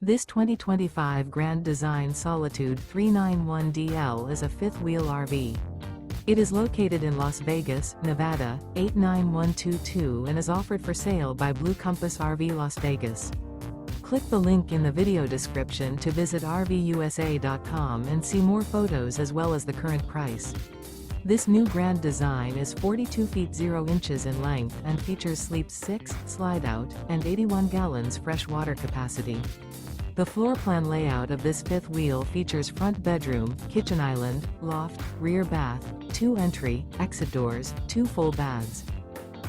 This 2025 Grand Design Solitude 391DL is a fifth-wheel RV. It is located in Las Vegas, Nevada, 89122 and is offered for sale by Blue Compass RV Las Vegas. Click the link in the video description to visit RVUSA.com and see more photos as well as the current price. This new Grand Design is 42 feet 0 inches in length and features sleeps 6, slide-out, and 81 gallons fresh water capacity. The floor plan layout of this fifth wheel features front bedroom, kitchen island, loft, rear bath, 2 entry, exit doors, 2 full baths.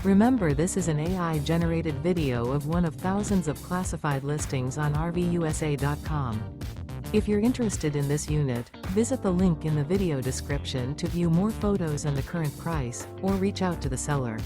Remember, this is an AI-generated video of one of thousands of classified listings on RVUSA.com. If you're interested in this unit, visit the link in the video description to view more photos and the current price, or reach out to the seller.